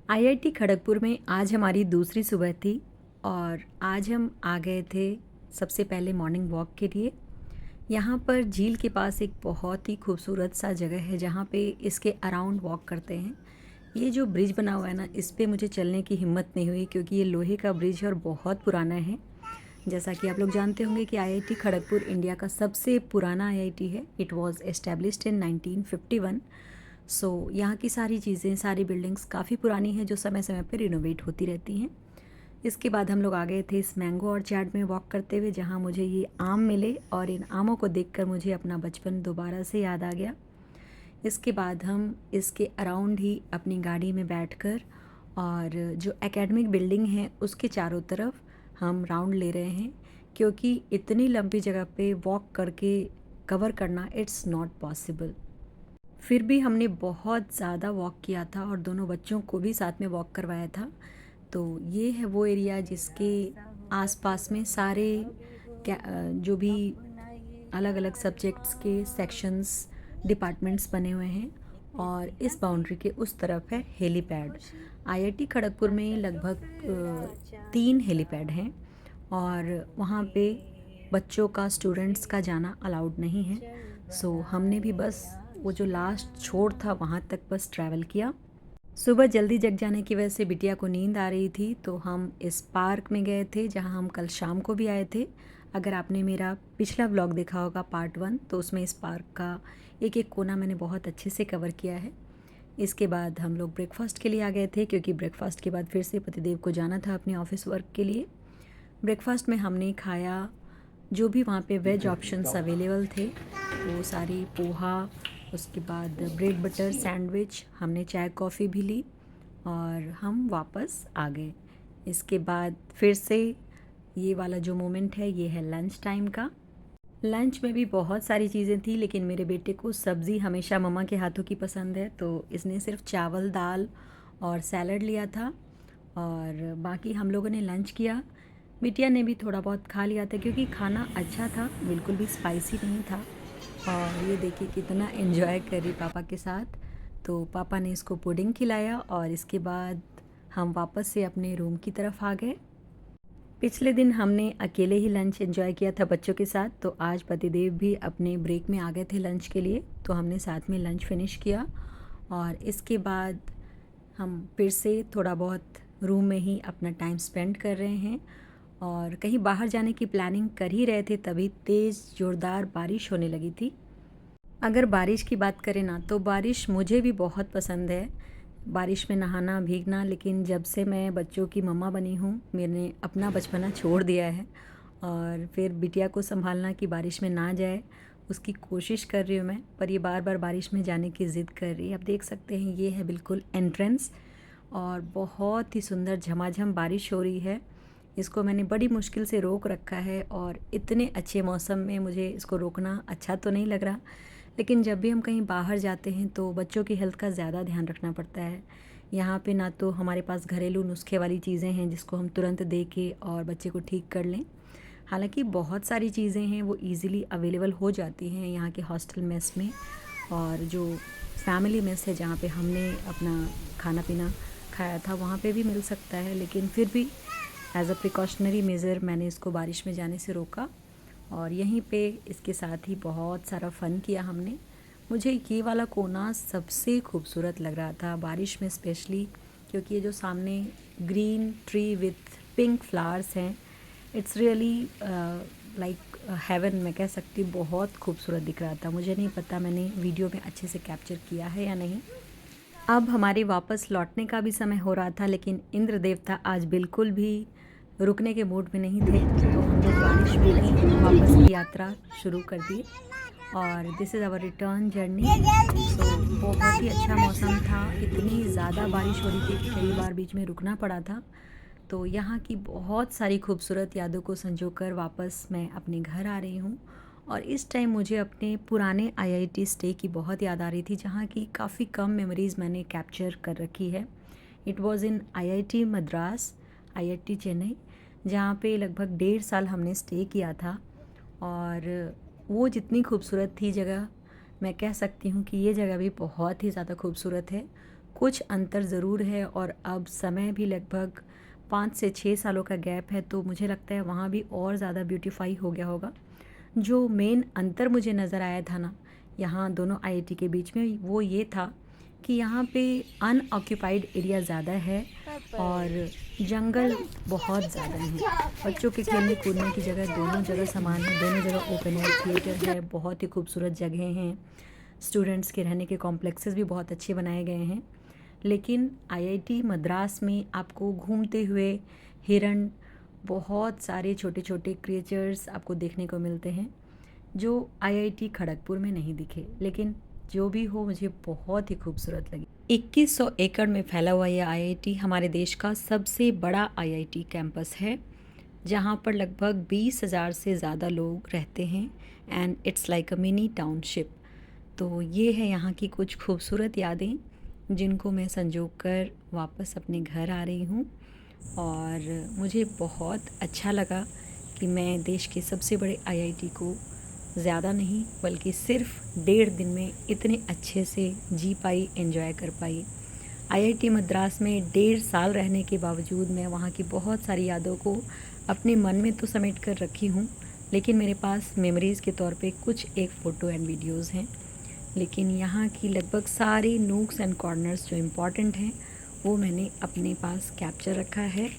IIT Kharagpur में आज हमारी दूसरी सुबह थी और आज हम आ गए थे सबसे पहले मॉर्निंग वॉक के लिए। यहाँ पर झील के पास एक बहुत ही खूबसूरत सा जगह है जहाँ पे इसके अराउंड वॉक करते हैं। ये जो ब्रिज बना हुआ है ना, इस पे मुझे चलने की हिम्मत नहीं हुई क्योंकि ये लोहे का ब्रिज है और बहुत पुराना है। जैसा कि आप लोग जानते होंगे कि आईआईटी खड़गपुर इंडिया का सबसे पुराना आईआईटी है। It was established in 1951। यहाँ की सारी चीज़ें, सारी बिल्डिंग्स काफ़ी पुरानी हैं जो समय समय पर रिनोवेट होती रहती हैं। इसके बाद हम लोग आ गए थे इस मैंगो ऑर्चर्ड में वॉक करते हुए, जहाँ मुझे ये आम मिले और इन आमों को देखकर मुझे अपना बचपन दोबारा से याद आ गया। इसके बाद हम इसके अराउंड ही अपनी गाड़ी में बैठकर और जो एकेडमिक बिल्डिंग है उसके चारों तरफ हम राउंड ले रहे हैं, क्योंकि इतनी लंबी जगह पे वॉक करके कवर करना इट्स नॉट पॉसिबल। फिर भी हमने बहुत ज़्यादा वॉक किया था और दोनों बच्चों को भी साथ में वॉक करवाया था। तो ये है वो एरिया जिसके आसपास में सारे जो भी अलग अलग सब्जेक्ट्स के सेक्शंस, डिपार्टमेंट्स बने हुए हैं। और इस बाउंड्री के उस तरफ है हेलीपैड। आईआईटी खड़गपुर में लगभग 3 हेलीपैड हैं और वहाँ पे बच्चों का, स्टूडेंट्स का जाना अलाउड नहीं है। हमने भी बस वो जो लास्ट छोर था वहाँ तक बस ट्रैवल किया। सुबह जल्दी जग जाने की वजह से बिटिया को नींद आ रही थी, तो हम इस पार्क में गए थे जहाँ हम कल शाम को भी आए थे। अगर आपने मेरा पिछला व्लॉग देखा होगा पार्ट 1, तो उसमें इस पार्क का एक एक कोना मैंने बहुत अच्छे से कवर किया है। इसके बाद हम लोग ब्रेकफास्ट के लिए आ गए थे, क्योंकि ब्रेकफास्ट के बाद फिर से पतिदेव को जाना था अपने ऑफिस वर्क के लिए। ब्रेकफास्ट में हमने खाया जो भी वहाँ पे वेज ऑप्शंस अवेलेबल थे, वो सारी पोहा, उसके बाद ब्रेड बटर सैंडविच, हमने चाय कॉफ़ी भी ली और हम वापस आ गए। इसके बाद फिर से ये वाला जो मोमेंट है ये है लंच टाइम का। लंच में भी बहुत सारी चीज़ें थी, लेकिन मेरे बेटे को सब्ज़ी हमेशा मम्मा के हाथों की पसंद है, तो इसने सिर्फ चावल, दाल और सैलड लिया था और बाकी हम लोगों ने लंच किया। बिटिया ने भी थोड़ा बहुत खा लिया था क्योंकि खाना अच्छा था, बिल्कुल भी स्पाइसी नहीं था। और ये देखिए कितना एंजॉय कर रही पापा के साथ। तो पापा ने इसको पुडिंग खिलाया और इसके बाद हम वापस से अपने रूम की तरफ आ गए। पिछले दिन हमने अकेले ही लंच एंजॉय किया था बच्चों के साथ, तो आज पतिदेव भी अपने ब्रेक में आ गए थे लंच के लिए, तो हमने साथ में लंच फिनिश किया। और इसके बाद हम फिर से थोड़ा बहुत रूम में ही अपना टाइम स्पेंड कर रहे हैं और कहीं बाहर जाने की प्लानिंग कर ही रहे थे, तभी तेज़ ज़ोरदार बारिश होने लगी थी। अगर बारिश की बात करें ना, तो बारिश मुझे भी बहुत पसंद है, बारिश में नहाना, भीगना। लेकिन जब से मैं बच्चों की मम्मा बनी हूँ, मैंने अपना बचपना छोड़ दिया है और फिर बिटिया को संभालना कि बारिश में ना जाए, उसकी कोशिश कर रही हूँ मैं, पर ये बार बार बारिश में जाने की ज़िद कर रही है। अब देख सकते हैं ये है बिल्कुल एंट्रेंस और बहुत ही सुंदर झमाझम बारिश हो रही है। इसको मैंने बड़ी मुश्किल से रोक रखा है और इतने अच्छे मौसम में मुझे इसको रोकना अच्छा तो नहीं लग रहा, लेकिन जब भी हम कहीं बाहर जाते हैं तो बच्चों की हेल्थ का ज़्यादा ध्यान रखना पड़ता है। यहाँ पे ना तो हमारे पास घरेलू नुस्खे वाली चीज़ें हैं जिसको हम तुरंत दे के और बच्चे को ठीक कर लें। हालांकि बहुत सारी चीज़ें हैं वो इजीली अवेलेबल हो जाती हैं यहाँ के हॉस्टल मेस में, और जो फैमिली मेस है जहाँ पे हमने अपना खाना पीना खाया था वहाँ पे भी मिल सकता है। लेकिन फिर भी एज़ अ प्रिकॉशनरी मेज़र मैंने इसको बारिश में जाने से रोका और यहीं पे इसके साथ ही बहुत सारा फ़न किया हमने। मुझे ये वाला कोना सबसे खूबसूरत लग रहा था बारिश में स्पेशली, क्योंकि ये जो सामने green tree with pink flowers हैं, इट्स रियली लाइक हेवन, मैं कह सकती हूँ। बहुत खूबसूरत दिख रहा था। मुझे नहीं पता मैंने वीडियो में अच्छे से कैप्चर किया है या नहीं। अब हमारे वापस लौटने का भी समय हो रहा था, लेकिन इंद्र देवता आज बिल्कुल भी रुकने के मूड में नहीं थे, तो हम लोग बारिश में ही वापस की यात्रा शुरू कर दी और this is our return journey. बहुत ही अच्छा मौसम था, इतनी ज़्यादा बारिश हो रही थी कि कई बार बीच में रुकना पड़ा था। तो यहाँ की बहुत सारी खूबसूरत यादों को संजोकर वापस मैं अपने घर आ रही हूँ और इस टाइम मुझे अपने पुराने आईआईटी स्टे की बहुत याद आ रही थी, जहाँ की काफ़ी कम मेमोरीज़ मैंने कैप्चर कर रखी है। It was in IIT Madras, IIT Chennai, जहाँ पे लगभग 1.5 साल हमने स्टे किया था। और वो जितनी खूबसूरत थी जगह, मैं कह सकती हूँ कि ये जगह भी बहुत ही ज़्यादा खूबसूरत है। कुछ अंतर ज़रूर है और अब समय भी लगभग 5 से 6 सालों का गैप है, तो मुझे लगता है वहाँ भी और ज़्यादा ब्यूटीफाई हो गया होगा। जो मेन अंतर मुझे नज़र आया था ना यहाँ दोनों आईआईटी के बीच में, वो ये था कि यहाँ पे अनऑक्यूपाइड एरिया ज़्यादा है और जंगल बहुत ज़्यादा हैं। बच्चों के खेलने कूदने की जगह दोनों जगह समान है, दोनों जगह ओपन एयर थिएटर है, बहुत ही खूबसूरत जगह हैं। स्टूडेंट्स के रहने के कॉम्प्लेक्सेस भी बहुत अच्छे बनाए गए हैं। लेकिन आईआईटी मद्रास में आपको घूमते हुए हिरण, बहुत सारे छोटे छोटे क्रिएचर्स आपको देखने को मिलते हैं जो आईआईटी खड़गपुर में नहीं दिखे। लेकिन जो भी हो, मुझे बहुत ही खूबसूरत लगी। 2100 एकड़ में फैला हुआ यह आईआईटी हमारे देश का सबसे बड़ा आईआईटी कैंपस है, जहाँ पर लगभग 20,000 से ज़्यादा लोग रहते हैं and it's like a mini township. तो ये है यहाँ की कुछ खूबसूरत यादें जिनको मैं संजो कर वापस अपने घर आ रही हूँ। और मुझे बहुत अच्छा लगा कि मैं देश के सबसे बड़े आईआईटी को ज़्यादा नहीं बल्कि सिर्फ 1.5 दिन में इतने अच्छे से जी पाई, एंजॉय कर पाई। आईआईटी मद्रास में 1.5 साल रहने के बावजूद मैं वहाँ की बहुत सारी यादों को अपने मन में तो समेट कर रखी हूँ, लेकिन मेरे पास मेमोरीज़ के तौर पे कुछ एक फ़ोटो एंड वीडियोज़ हैं। लेकिन यहाँ की लगभग सारे नूक्स एंड कॉर्नर्स जो इम्पॉर्टेंट हैं वो मैंने अपने पास कैप्चर रखा है,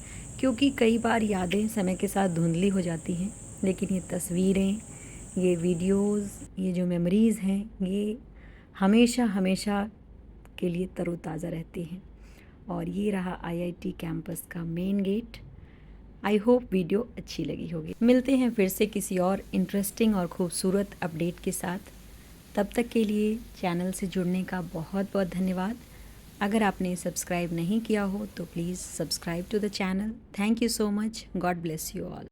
क्योंकि कई बार यादें समय के साथ धुंधली हो जाती हैं, लेकिन ये तस्वीरें, ये वीडियोज़, ये जो मेमोरीज़ हैं, ये हमेशा हमेशा के लिए तरोताज़ा रहती हैं। और ये रहा आईआईटी कैंपस का main gate. I hope video अच्छी लगी होगी। मिलते हैं फिर से किसी और इंटरेस्टिंग और ख़ूबसूरत अपडेट के साथ। तब तक के लिए चैनल से जुड़ने का बहुत बहुत धन्यवाद। अगर आपने सब्सक्राइब नहीं किया हो तो please subscribe to the channel. Thank you so much. God bless you all.